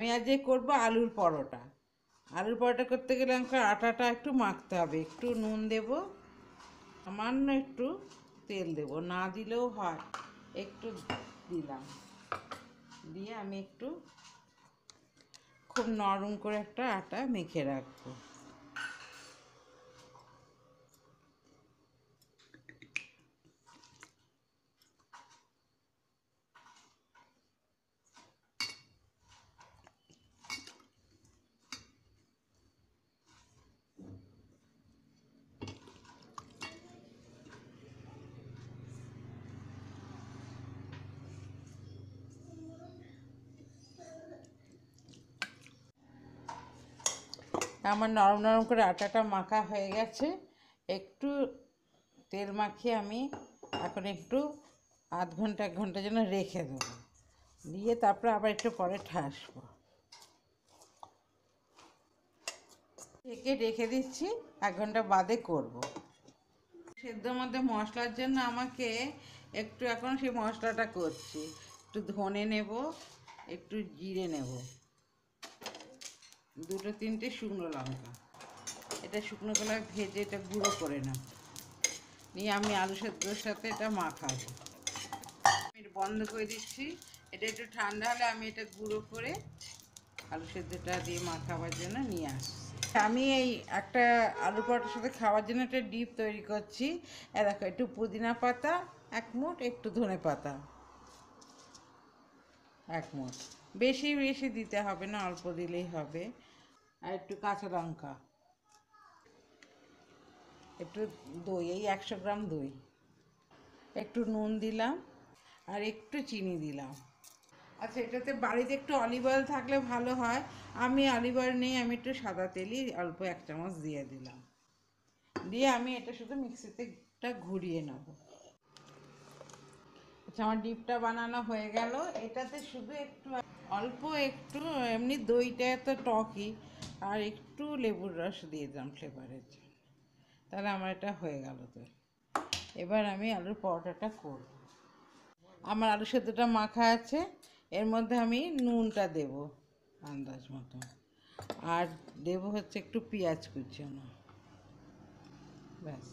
আমি আজ করব আলুর পরোটা। আলুর পরোটা করতে গেলে আমাকে আটাটা একটু মাখতে হবে। একটু নুন দেব, সামান্য একটু তেল দেব, না দিলেও হয়, একটু দিলাম। দিয়ে আমি একটু খুব নরম করে একটা আটা মেখে রাখবো। আমার নরম নরম করে আটাটা মাখা হয়ে গেছে। একটু তেল মাখিয়ে আমি এখন একটু আধ ঘন্টা 1 ঘন্টা যেন রেখে দেবো। দিয়ে তারপরে আবার একটু পরে ঠাসবো। ঢেকে রেখে দিচ্ছি, 1 ঘন্টা বাদে করব। সেদ্ধর মধ্যে মশলার জন্য আমাকে একটু এখন সেই মশলাটা করছি। একটু ধনে নেব, একটু জিরে নেব, 2-3টে শুকনো লঙ্কা। এটা শুকনো কলায় ভেজে এটা গুঁড়ো করে নাও। নিয়ে আমি আলু সেদ্ধর সাথে এটা মাখাবো। আমি এটা বন্ধ করে দিচ্ছি। এটা একটু ঠান্ডা হলে আমি এটা গুঁড়ো করে আলু সেদ্ধটা দিয়ে মাখাবার জন্য নিয়ে আসছি। আমি এই একটা আলু পরোটার সাথে খাওয়ার জন্য একটা ডিপ তৈরি করছি। দেখো, একটু পুদিনা পাতা 1 মুঠ, একটু ধনে পাতা 1 মুঠ, বেশি বেশি দিতে হবে না, অল্প দিলেই হবে। আর একটু কাঁচা লঙ্কা, একটু দই, এই 100 গ্রাম দই, একটু নুন দিলাম, আর একটু চিনি দিলাম। আচ্ছা, এটাতে বাড়িতে একটু অলিভ অয়েল থাকলে ভালো হয়। আমি অলিভ অয়েল নেই, আমি একটু সাদা তেলই অল্প 1 চামচ দিয়ে দিলাম। দিয়ে আমি এটা শুধু মিক্সিতে একটা ঘুরিয়ে নেব। আচ্ছা, আমার ডিপটা বানানো হয়ে গেল। এটাতে শুধু একটু অল্প একটু এমনি দইটা তো টকই, আর একটু লেবুর রস দিয়ে দিলাম ফ্লেভারের জন্য। তাহলে আমার এটা হয়ে গেল। তো এবার আমি আলুর পরোটাটা করব। আমার আলু সেদ্ধটা মাখা আছে, এর মধ্যে আমি নুনটা দেব আন্দাজ মতো, আর দেব হচ্ছে একটু পেঁয়াজ কুচানো। ব্যাস,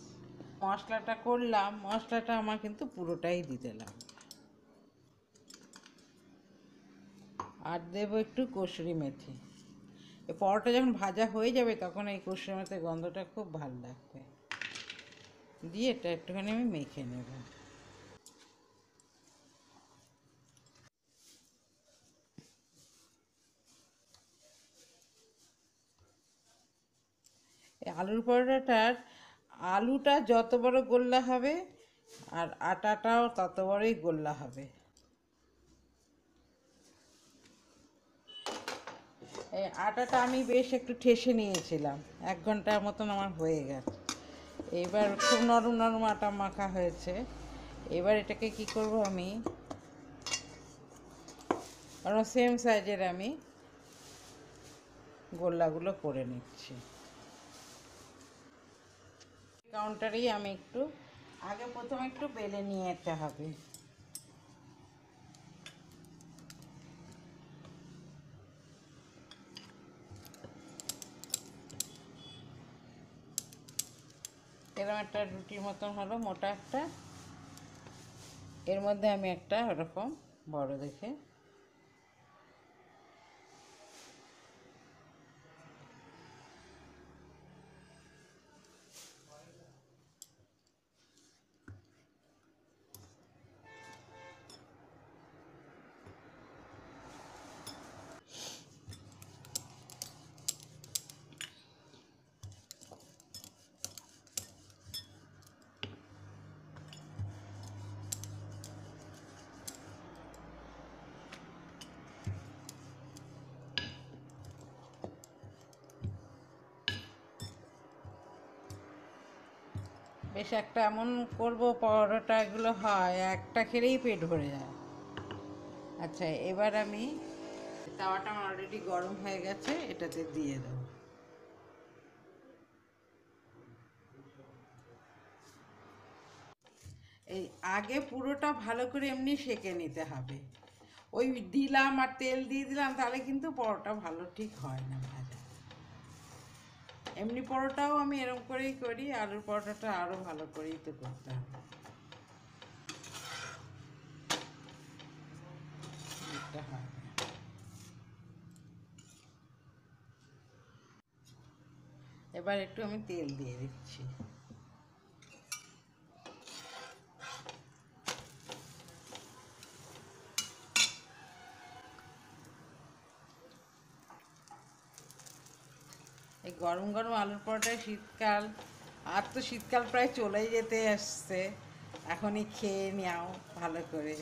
মশলাটা করলাম। মশলাটা আমার কিন্তু পুরোটাই দিতে লাগবে। আর দেবো একটু কসুরি মেথি। এই পরোটা যখন ভাজা হয়ে যাবে তখন এই কসুরি মেথির গন্ধটা খুব ভালো লাগবে। দিয়ে এটা একটুখানি আমি মেখে নেব। এই আলুর পরোটাটার আলুটা যত বড় গোল্লা হবে আর আটাটাও তত বড়ই গোল্লা হবে। এই আটাটা আমি বেশ একটু ঠেসে নিয়েছিলাম, 1 ঘন্টার মতন আমার হয়ে গেছে। এবার খুব নরম নরম আটা মাখা হয়েছে। এবার এটাকে কি করব, আমি আরও সেম সাইজের আমি গোল্লাগুলো করে নিচ্ছি। কাউন্টারেই আমি একটু আগে প্রথমে একটু বেলে নিয়ে যেতে হবে। এরকম একটা রুটির মতন হলো, মোটা একটা। এর মধ্যে আমি একটা ওরকম বড় দেখে বেশ একটা এমন করব পরোটা এগুলো হয় একটা খেলেই পেট ভরে যায়। আচ্ছা, এবার আমি তাওয়াটা আমার অলরেডি গরম হয়ে গেছে, এটাতে দিয়ে দেবো। এই আগে পুরোটা ভালো করে এমনি সেঁকে নিতে হবে। ওই দিলাম আর তেল দিয়ে দিলাম, তাহলে কিন্তু পরোটা ভালো ঠিক হয় না ভাজা। এমনি পরোটাও আমি এরকম করেই করি, আলুর পরোটাটা আরও ভালো করেই তো করতে হবে। এটা হয় না। এবার একটু আমি তেল দিয়ে দিচ্ছি। এই গরম গরম আলুর পরোটায় শীতকাল, আর তো শীতকাল প্রায় চলেই যেতে আসছে, এখনই খেয়ে নাও ভালো করে।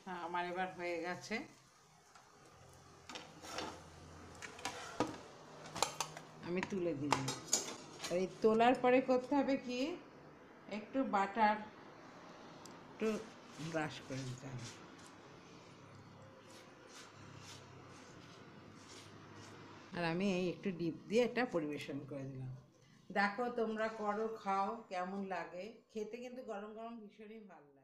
হ্যাঁ, আমার এবার হয়ে গেছে। আমি তুলে দিলাম। এই তোলার পরে করতে হবে কি, একটু বাটার একটু ব্রাশ করে দিতে হবে। আর আমি এই একটু ডিপ দিয়ে এটা পরিবেশন করে দিলাম। দেখো তোমরা করো, খাও, কেমন লাগে খেতে, কিন্তু গরম গরম ভীষণই ভালো।